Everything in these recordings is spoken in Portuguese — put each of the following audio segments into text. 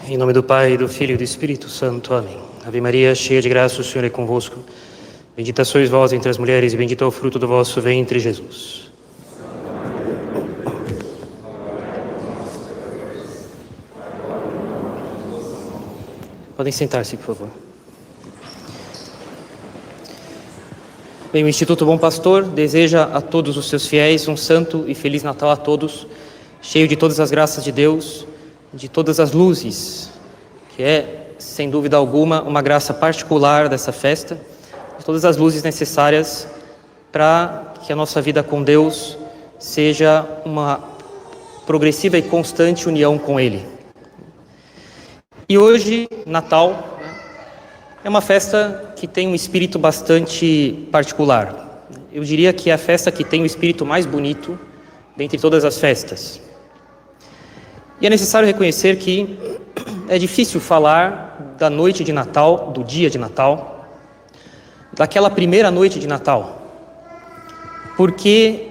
Em nome do Pai, do Filho e do Espírito Santo. Amém. Ave Maria, cheia de graça, o Senhor é convosco. Bendita sois vós entre as mulheres e bendito é o fruto do vosso ventre, Jesus. Podem sentar-se, por favor. Bem, o Instituto Bom Pastor deseja a todos os seus fiéis um santo e feliz Natal a todos, cheio de todas as graças de Deus, de todas as luzes, que é, sem dúvida alguma, uma graça particular dessa festa, de todas as luzes necessárias para que a nossa vida com Deus seja uma progressiva e constante união com Ele. E hoje, Natal, é uma festa que tem um espírito bastante particular. Eu diria que é a festa que tem o espírito mais bonito dentre todas as festas. E é necessário reconhecer que é difícil falar da noite de Natal, do dia de Natal, daquela primeira noite de Natal, porque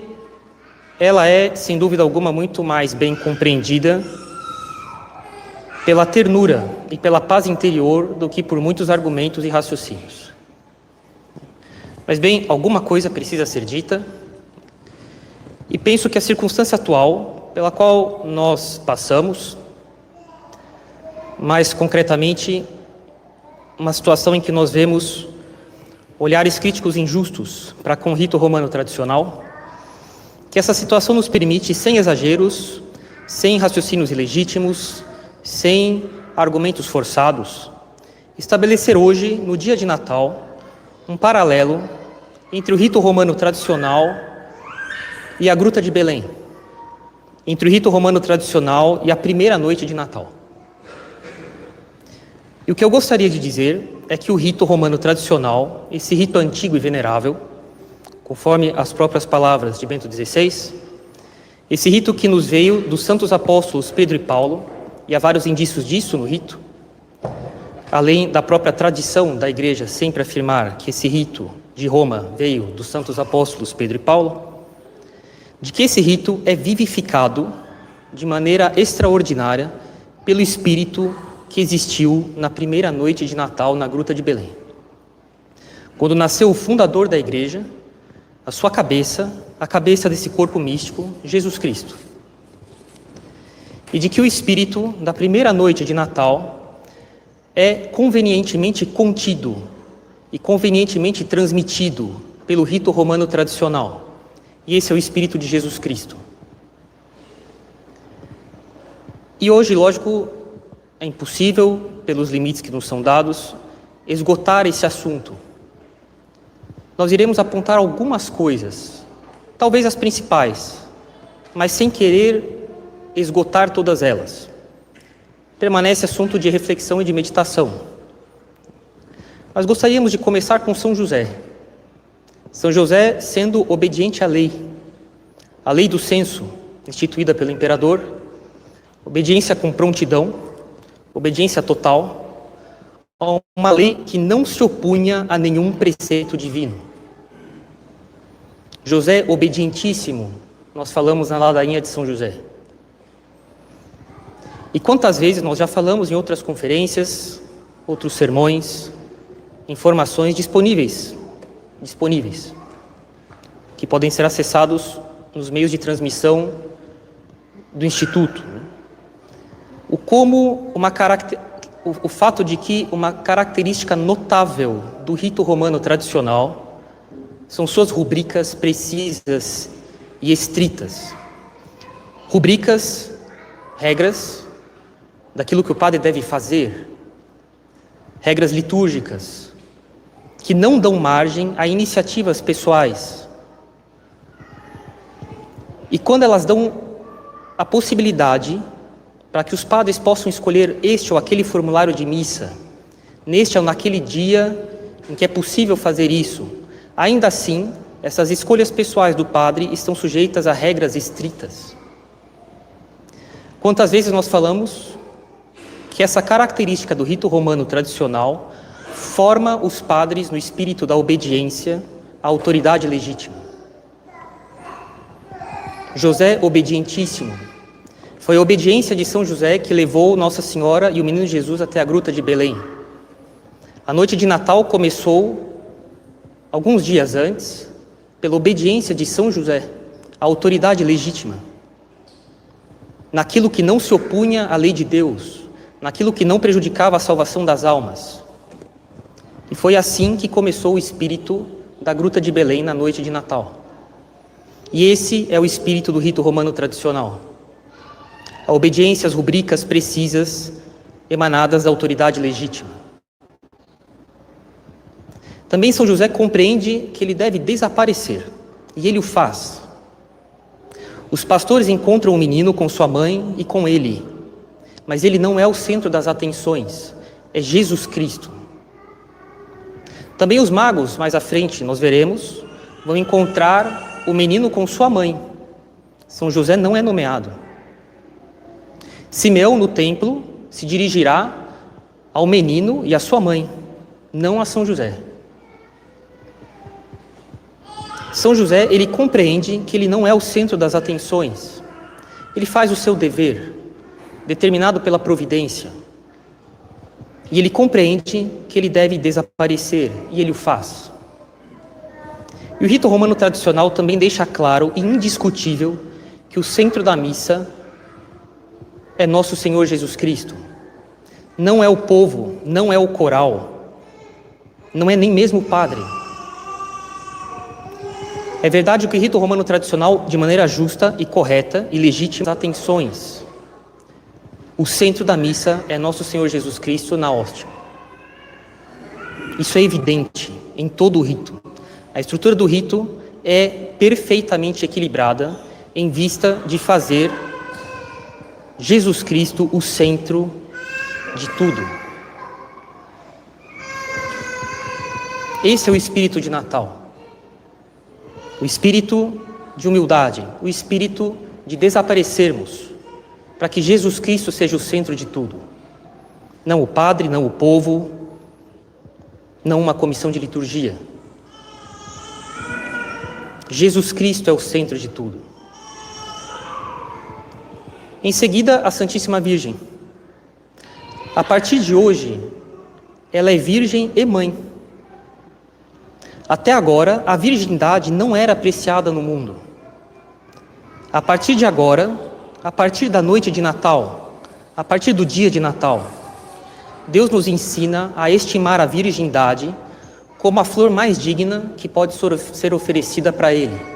ela é, sem dúvida alguma, muito mais bem compreendida pela ternura e pela paz interior do que por muitos argumentos e raciocínios. Mas bem, alguma coisa precisa ser dita, e penso que a circunstância atual pela qual nós passamos, mais concretamente, uma situação em que nós vemos olhares críticos injustos para com o rito romano tradicional, que essa situação nos permite, sem exageros, sem raciocínios ilegítimos, sem argumentos forçados, estabelecer hoje, no dia de Natal, um paralelo entre o rito romano tradicional e a Gruta de Belém, entre o rito romano tradicional e a primeira noite de Natal. E o que eu gostaria de dizer é que o rito romano tradicional, esse rito antigo e venerável, conforme as próprias palavras de Bento XVI, esse rito que nos veio dos santos apóstolos Pedro e Paulo, e há vários indícios disso no rito, além da própria tradição da Igreja sempre afirmar que esse rito de Roma veio dos santos apóstolos Pedro e Paulo, de que esse rito é vivificado de maneira extraordinária pelo Espírito que existiu na primeira noite de Natal na Gruta de Belém. Quando nasceu o fundador da Igreja, a sua cabeça, a cabeça desse corpo místico, Jesus Cristo. E de que o Espírito da primeira noite de Natal é convenientemente contido e convenientemente transmitido pelo rito romano tradicional. E esse é o Espírito de Jesus Cristo. E hoje, lógico, é impossível, pelos limites que nos são dados, esgotar esse assunto. Nós iremos apontar algumas coisas, talvez as principais, mas sem querer esgotar todas elas. Permanece assunto de reflexão e de meditação. Mas gostaríamos de começar com São José. São José sendo obediente à lei do censo, instituída pelo imperador, obediência com prontidão, obediência total, a uma lei que não se opunha a nenhum preceito divino. José obedientíssimo, nós falamos na ladainha de São José. E quantas vezes nós já falamos em outras conferências, outros sermões, informações disponíveis, que podem ser acessados nos meios de transmissão do Instituto. O fato de que uma característica notável do rito romano tradicional são suas rubricas precisas e estritas. Rubricas, regras daquilo que o padre deve fazer, regras litúrgicas, que não dão margem a iniciativas pessoais. E quando elas dão a possibilidade para que os padres possam escolher este ou aquele formulário de missa, neste ou naquele dia em que é possível fazer isso, ainda assim, essas escolhas pessoais do padre estão sujeitas a regras estritas. Quantas vezes nós falamos que essa característica do rito romano tradicional forma os padres no espírito da obediência à autoridade legítima. José obedientíssimo Foi a obediência de São José que levou Nossa Senhora e o menino Jesus até a gruta de Belém. A noite de Natal começou alguns dias antes, pela obediência de São José, a autoridade legítima, naquilo que não se opunha à lei de Deus, naquilo que não prejudicava a salvação das almas. E foi assim que começou o espírito da gruta de Belém na noite de Natal. E esse é o espírito do rito romano tradicional. A obediência às rubricas precisas emanadas da autoridade legítima. Também São José compreende que ele deve desaparecer, e ele o faz. Os pastores encontram o menino com sua mãe e com ele, mas ele não é o centro das atenções, é Jesus Cristo. Também os magos, mais à frente, nós veremos, vão encontrar o menino com sua mãe. São José não é nomeado. Simeão, no templo, se dirigirá ao menino e à sua mãe, não a São José. São José, ele compreende que ele não é o centro das atenções. Ele faz o seu dever, determinado pela providência. E ele compreende que ele deve desaparecer, e ele o faz. E o rito romano tradicional também deixa claro e indiscutível que o centro da missa é nosso Senhor Jesus Cristo. Não é o povo, não é o coral, não é nem mesmo o padre. É verdade que o rito romano tradicional, de maneira justa e correta e legítima, atenções. O centro da missa é nosso Senhor Jesus Cristo na hóstia. Isso é evidente em todo o rito. A estrutura do rito é perfeitamente equilibrada em vista de fazer Jesus Cristo o centro de tudo. Esse é o espírito de Natal. O espírito de humildade, o espírito de desaparecermos, para que Jesus Cristo seja o centro de tudo. Não o padre, não o povo, não uma comissão de liturgia. Jesus Cristo é o centro de tudo. Em seguida, a Santíssima Virgem. A partir de hoje, ela é virgem e mãe. Até agora, a virgindade não era apreciada no mundo. A partir de agora, a partir da noite de Natal, a partir do dia de Natal, Deus nos ensina a estimar a virgindade como a flor mais digna que pode ser oferecida para Ele.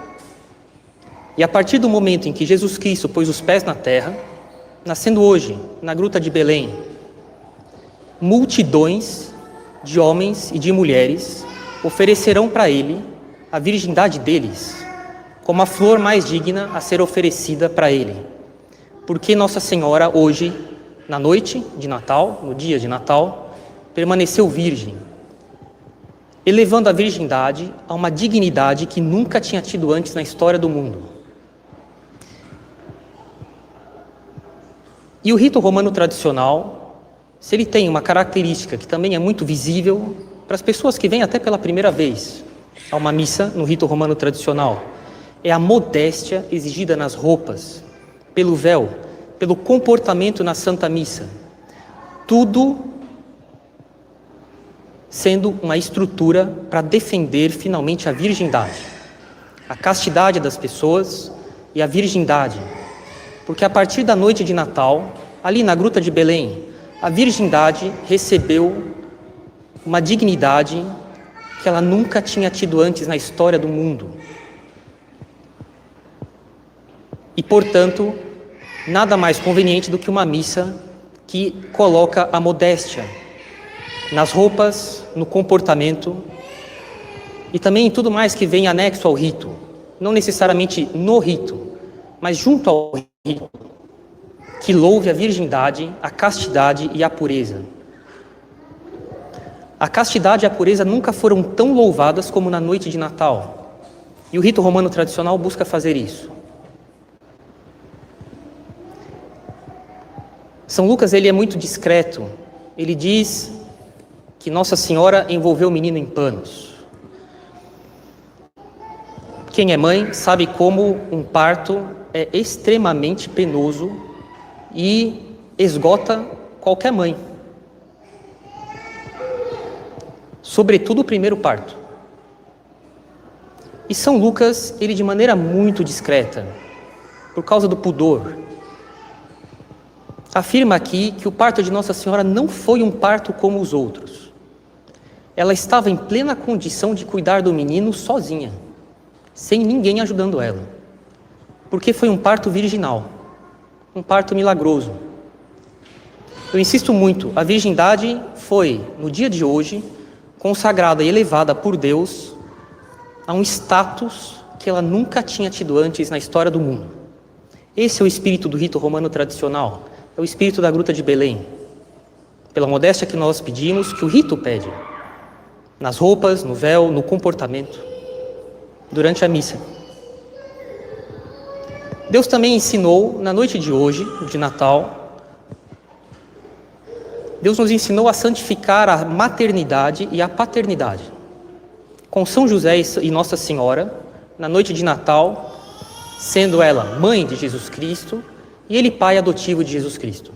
E a partir do momento em que Jesus Cristo pôs os pés na terra, nascendo hoje, na gruta de Belém, multidões de homens e de mulheres oferecerão para Ele a virgindade deles, como a flor mais digna a ser oferecida para Ele. Porque Nossa Senhora hoje, na noite de Natal, no dia de Natal, permaneceu virgem, elevando a virgindade a uma dignidade que nunca tinha tido antes na história do mundo. E o rito romano tradicional, se ele tem uma característica que também é muito visível para as pessoas que vêm até pela primeira vez a uma missa no rito romano tradicional, é a modéstia exigida nas roupas, pelo véu, pelo comportamento na Santa Missa. Tudo sendo uma estrutura para defender finalmente a virgindade, a castidade das pessoas e a virgindade. Porque a partir da noite de Natal, ali na gruta de Belém, a virgindade recebeu uma dignidade que ela nunca tinha tido antes na história do mundo. E, portanto, nada mais conveniente do que uma missa que coloca a modéstia nas roupas, no comportamento e também em tudo mais que vem anexo ao rito, não necessariamente no rito, mas junto ao rito, que louve a virgindade, a castidade e a pureza. A castidade e a pureza nunca foram tão louvadas como na noite de Natal, e o rito romano tradicional busca fazer isso. São Lucas, ele é muito discreto. Ele diz que Nossa Senhora envolveu o menino em panos. Quem é mãe sabe como um parto é extremamente penoso e esgota qualquer mãe. Sobretudo o primeiro parto. E São Lucas, ele de maneira muito discreta, por causa do pudor, afirma aqui que o parto de Nossa Senhora não foi um parto como os outros. Ela estava em plena condição de cuidar do menino sozinha, sem ninguém ajudando ela, porque foi um parto virginal, um parto milagroso. Eu insisto muito, a virgindade foi, no dia de hoje, consagrada e elevada por Deus a um status que ela nunca tinha tido antes na história do mundo. Esse é o espírito do rito romano tradicional, é o espírito da Gruta de Belém. Pela modéstia que nós pedimos, que o rito pede, nas roupas, no véu, no comportamento, durante a missa. Deus também ensinou, na noite de hoje, de Natal, Deus nos ensinou a santificar a maternidade e a paternidade. Com São José e Nossa Senhora, na noite de Natal, sendo ela mãe de Jesus Cristo e ele pai adotivo de Jesus Cristo.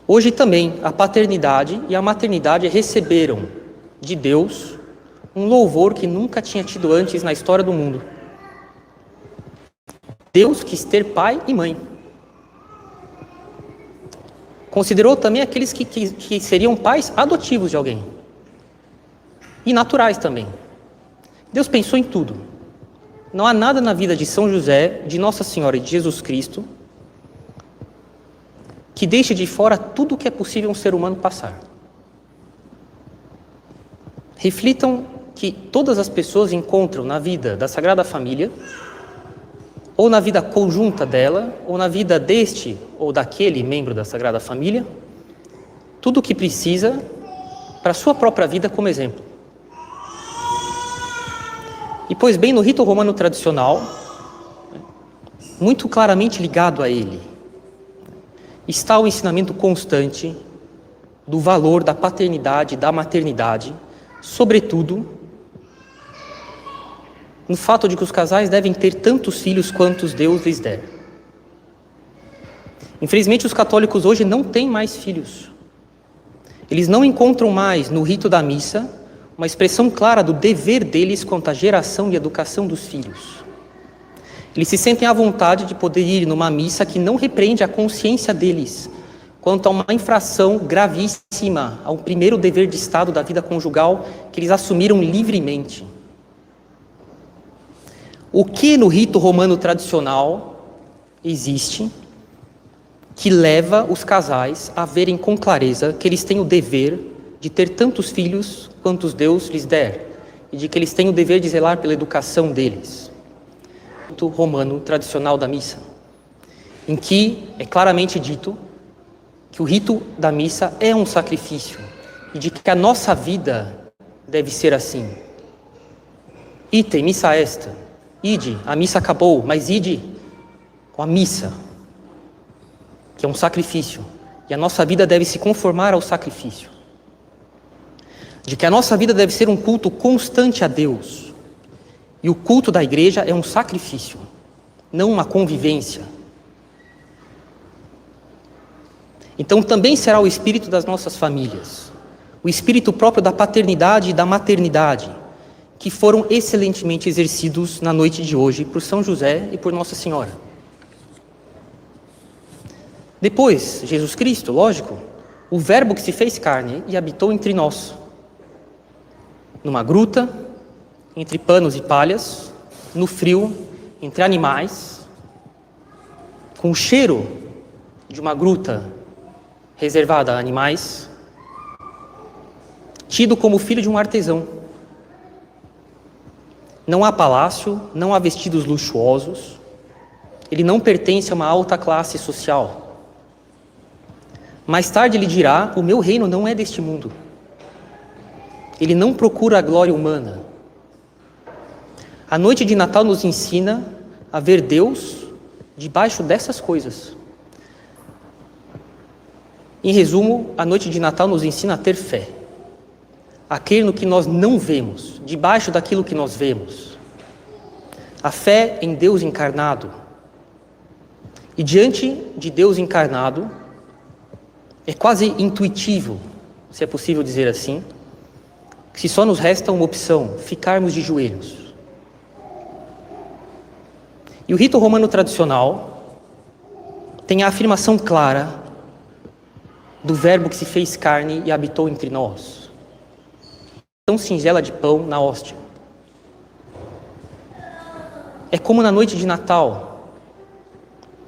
Hoje também a paternidade e a maternidade receberam de Deus um louvor que nunca tinha tido antes na história do mundo. Deus quis ter pai e mãe. Considerou também aqueles que seriam pais adotivos de alguém. E naturais também. Deus pensou em tudo. Não há nada na vida de São José, de Nossa Senhora e de Jesus Cristo que deixe de fora tudo o que é possível um ser humano passar. Reflitam que todas as pessoas encontram na vida da Sagrada Família, ou na vida conjunta dela, ou na vida deste ou daquele membro da Sagrada Família, tudo o que precisa para a sua própria vida como exemplo. E, pois bem, no rito romano tradicional, muito claramente ligado a ele, está o ensinamento constante do valor da paternidade e da maternidade, sobretudo no fato de que os casais devem ter tantos filhos quantos Deus lhes der. Infelizmente, os católicos hoje não têm mais filhos. Eles não encontram mais no rito da missa uma expressão clara do dever deles quanto à geração e educação dos filhos. Eles se sentem à vontade de poder ir numa missa que não repreende a consciência deles quanto a uma infração gravíssima ao primeiro dever de Estado da vida conjugal que eles assumiram livremente. O que no rito romano tradicional existe que leva os casais a verem com clareza que eles têm o dever de ter tantos filhos quantos Deus lhes der, e de que eles têm o dever de zelar pela educação deles. O rito romano tradicional da missa, em que é claramente dito que o rito da missa é um sacrifício, e de que a nossa vida deve ser assim. Ite, missa est. Ide, a missa acabou, mas ide com a missa, que é um sacrifício, e a nossa vida deve se conformar ao sacrifício. De que a nossa vida deve ser um culto constante a Deus. E o culto da igreja é um sacrifício, não uma convivência. Então também será o espírito das nossas famílias, o espírito próprio da paternidade e da maternidade, que foram excelentemente exercidos na noite de hoje por São José e por Nossa Senhora. Depois, Jesus Cristo, lógico, o Verbo que se fez carne e habitou entre nós, numa gruta, entre panos e palhas, no frio, entre animais, com o cheiro de uma gruta reservada a animais, tido como filho de um artesão. Não há palácio, não há vestidos luxuosos, ele não pertence a uma alta classe social. Mais tarde ele dirá: o meu reino não é deste mundo. Ele não procura a glória humana. A noite de Natal nos ensina a ver Deus debaixo dessas coisas. Em resumo, a noite de Natal nos ensina a ter fé, a crer no que nós não vemos, debaixo daquilo que nós vemos. A fé em Deus encarnado, E diante de Deus encarnado, é quase intuitivo, se é possível dizer assim, que só nos resta uma opção: ficarmos de joelhos. E o rito romano tradicional tem a afirmação clara do Verbo que se fez carne e habitou entre nós. Tão singela de pão na hóstia. É como na noite de Natal.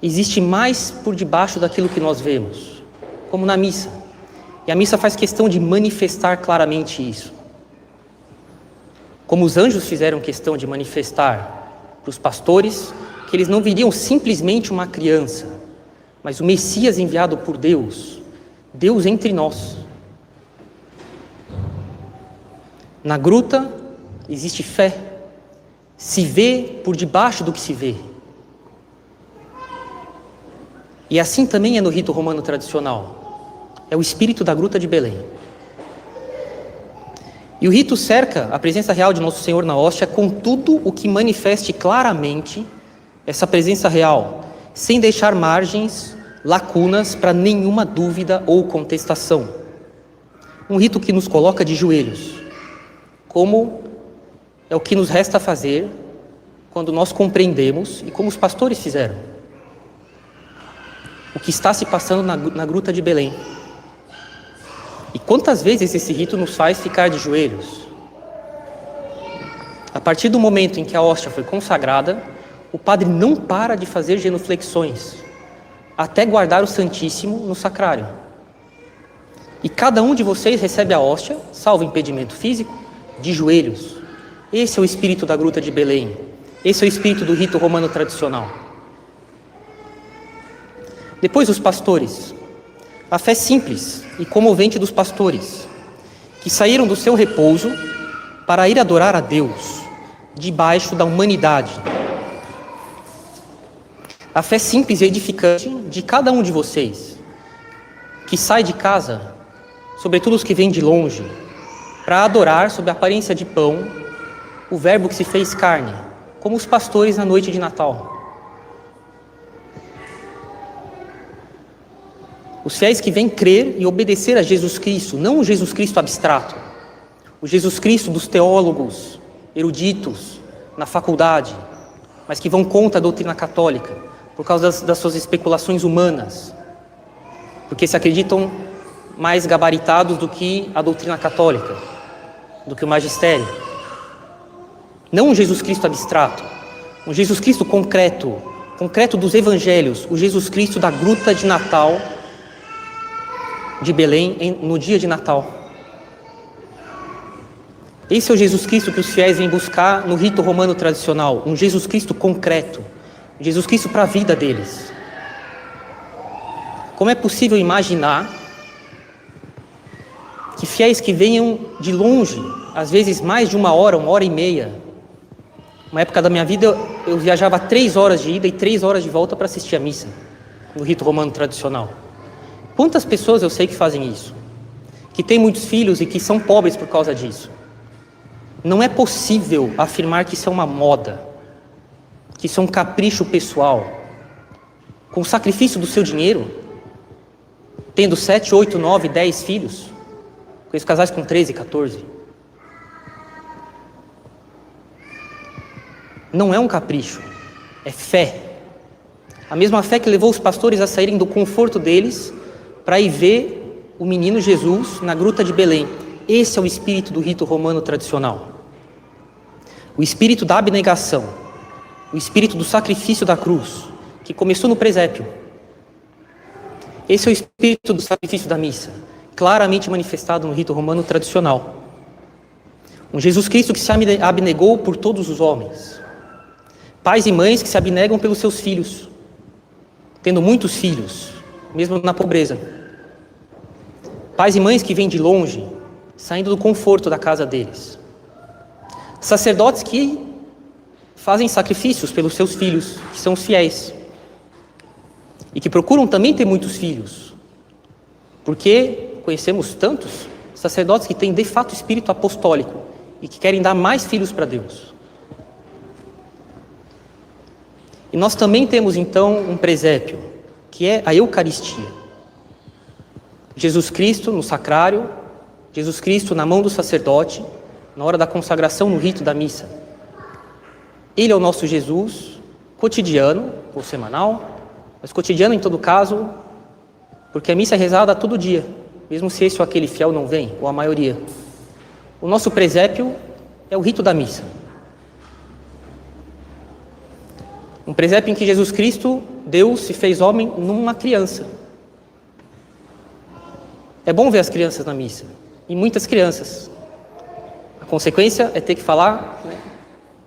Existe mais por debaixo daquilo que nós vemos, como na missa. E a missa faz questão de manifestar claramente isso. Como os anjos fizeram questão de manifestar para os pastores que eles não viriam simplesmente uma criança, mas o Messias enviado por Deus, Deus entre nós. Na gruta existe fé, se vê por debaixo do que se vê. E assim também é no rito romano tradicional. É o espírito da gruta de Belém. E o rito cerca a presença real de Nosso Senhor na hóstia com tudo o que manifeste claramente essa presença real, sem deixar margens, lacunas para nenhuma dúvida ou contestação. Um rito que nos coloca de joelhos, como é o que nos resta fazer quando nós compreendemos, e como os pastores fizeram, o que está se passando na gruta de Belém. E quantas vezes esse rito nos faz ficar de joelhos? A partir do momento em que a hóstia foi consagrada, o padre não para de fazer genuflexões, até guardar o Santíssimo no sacrário. E cada um de vocês recebe a hóstia, salvo impedimento físico, de joelhos. Esse é o espírito da gruta de Belém. Esse é o espírito do rito romano tradicional. Depois os pastores. A fé simples e comovente dos pastores, que saíram do seu repouso para ir adorar a Deus, debaixo da humanidade. A fé simples e edificante de cada um de vocês, que sai de casa, sobretudo os que vêm de longe, para adorar sob a aparência de pão o Verbo que se fez carne, como os pastores na noite de Natal. Os fiéis que vêm crer e obedecer a Jesus Cristo, não o Jesus Cristo abstrato, o Jesus Cristo dos teólogos, eruditos, na faculdade, mas que vão contra a doutrina católica, por causa das suas especulações humanas, porque se acreditam mais gabaritados do que a doutrina católica, do que o magistério. Não um Jesus Cristo abstrato, um Jesus Cristo concreto dos evangelhos, o Jesus Cristo da gruta de Natal, de Belém, no dia de Natal. Esse é o Jesus Cristo que os fiéis vêm buscar no rito romano tradicional, um Jesus Cristo concreto, Jesus Cristo para a vida deles. Como é possível imaginar que fiéis que venham de longe, às vezes mais de 1 hora, 1 hora e meia, uma época da minha vida eu viajava 3 horas de ida e 3 horas de volta para assistir a missa, no rito romano tradicional. Quantas pessoas eu sei que fazem isso? Que têm muitos filhos e que são pobres por causa disso. Não é possível afirmar que isso é uma moda, que isso é um capricho pessoal. Com o sacrifício do seu dinheiro, tendo 7, 8, 9, 10 filhos, com esses casais com 13, 14. Não é um capricho, é fé. A mesma fé que levou os pastores a saírem do conforto deles para ir ver o menino Jesus na gruta de Belém. Esse é o espírito do rito romano tradicional. O espírito da abnegação, o espírito do sacrifício da cruz, que começou no presépio. Esse é o espírito do sacrifício da missa, claramente manifestado no rito romano tradicional. Um Jesus Cristo que se abnegou por todos os homens. Pais e mães que se abnegam pelos seus filhos, tendo muitos filhos, mesmo na pobreza. Pais e mães que vêm de longe, saindo do conforto da casa deles. Sacerdotes que fazem sacrifícios pelos seus filhos, que são os fiéis. E que procuram também ter muitos filhos. Porque conhecemos tantos sacerdotes que têm de fato espírito apostólico e que querem dar mais filhos para Deus. E nós também temos então um presépio, que é a Eucaristia. Jesus Cristo no sacrário, Jesus Cristo na mão do sacerdote, na hora da consagração no rito da missa. Ele é o nosso Jesus cotidiano, ou semanal, mas cotidiano em todo caso, porque a missa é rezada todo dia, mesmo se esse ou aquele fiel não vem, ou a maioria. O nosso presépio é o rito da missa. Um presépio em que Jesus Cristo, Deus, se fez homem numa criança. É bom ver as crianças na missa, e muitas crianças. A consequência é ter que falar,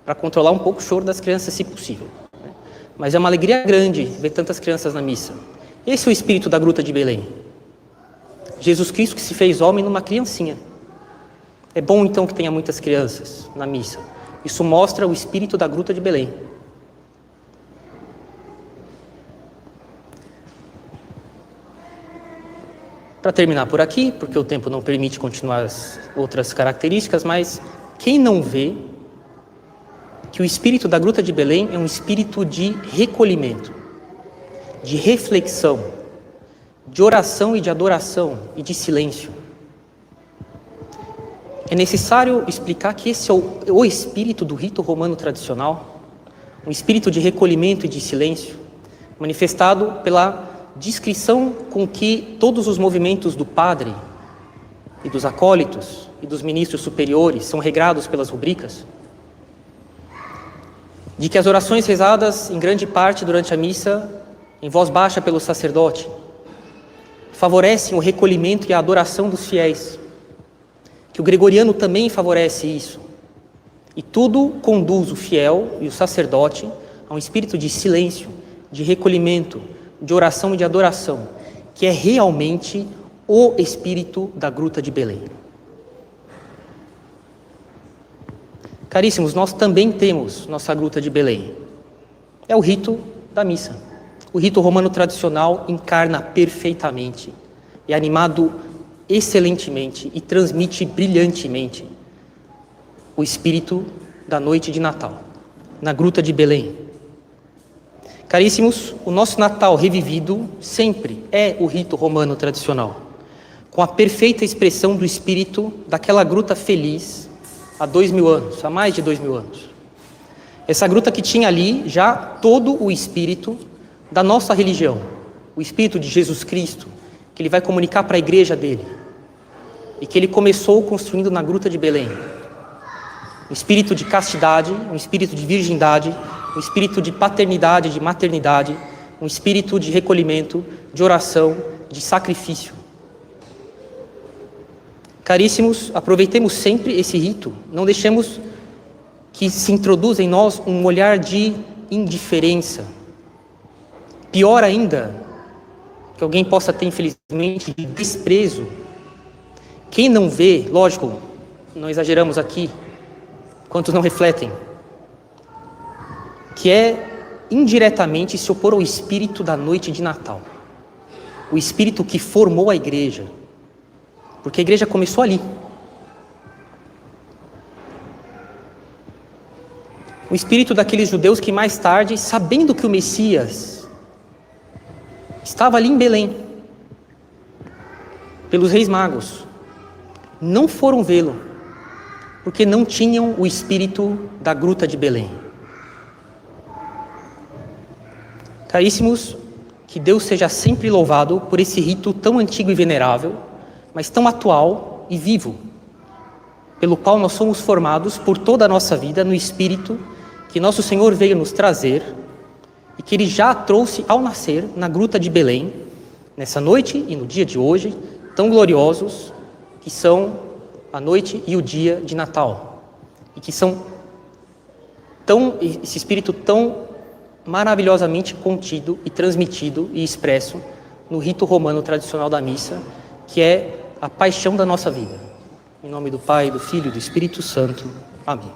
para controlar um pouco o choro das crianças, se possível. Mas é uma alegria grande ver tantas crianças na missa. Esse é o espírito da Gruta de Belém. Jesus Cristo que se fez homem numa criancinha. É bom então que tenha muitas crianças na missa. Isso mostra o espírito da Gruta de Belém. Para terminar por aqui, porque o tempo não permite continuar as outras características, mas quem não vê que o espírito da Gruta de Belém é um espírito de recolhimento, de reflexão, de oração e de adoração e de silêncio. É necessário explicar que esse é o espírito do rito romano tradicional, um espírito de recolhimento e de silêncio, manifestado pela descrição com que todos os movimentos do padre e dos acólitos e dos ministros superiores são regrados pelas rubricas, de que as orações rezadas em grande parte durante a missa, em voz baixa pelo sacerdote, favorecem o recolhimento e a adoração dos fiéis, que o gregoriano também favorece isso, e tudo conduz o fiel e o sacerdote a um espírito de silêncio, de recolhimento, de oração e de adoração, que é realmente o espírito da Gruta de Belém. Caríssimos, nós também temos nossa Gruta de Belém. É o rito da missa. O rito romano tradicional encarna perfeitamente, é animado excelentemente e transmite brilhantemente o espírito da noite de Natal, na Gruta de Belém. Caríssimos, o nosso Natal revivido sempre é o rito romano tradicional, com a perfeita expressão do espírito daquela gruta feliz há 2000 anos, há mais de 2000 anos. Essa gruta que tinha ali já todo o espírito da nossa religião, o espírito de Jesus Cristo, que ele vai comunicar para a igreja dele, e que ele começou construindo na Gruta de Belém. Um espírito de castidade, um espírito de virgindade, um espírito de paternidade, de maternidade, um espírito de recolhimento, de oração, de sacrifício. Caríssimos, aproveitemos sempre esse rito, não deixemos que se introduza em nós um olhar de indiferença. Pior ainda, que alguém possa ter, infelizmente, de desprezo. Quem não vê, lógico, não exageramos aqui, quantos não refletem, que é indiretamente se opor ao espírito da noite de Natal, o espírito que formou a igreja, porque a igreja começou ali. O espírito daqueles judeus que mais tarde, sabendo que o Messias estava ali em Belém, pelos reis magos, não foram vê-lo, porque não tinham o espírito da Gruta de Belém. Caríssimos, que Deus seja sempre louvado por esse rito tão antigo e venerável, mas tão atual e vivo, pelo qual nós somos formados por toda a nossa vida no espírito que nosso Senhor veio nos trazer e que Ele já trouxe ao nascer na Gruta de Belém, nessa noite e no dia de hoje, tão gloriosos, que são a noite e o dia de Natal, e que são esse espírito tão maravilhosamente contido e transmitido e expresso no rito romano tradicional da missa, que é a paixão da nossa vida. Em nome do Pai, do Filho e do Espírito Santo. Amém.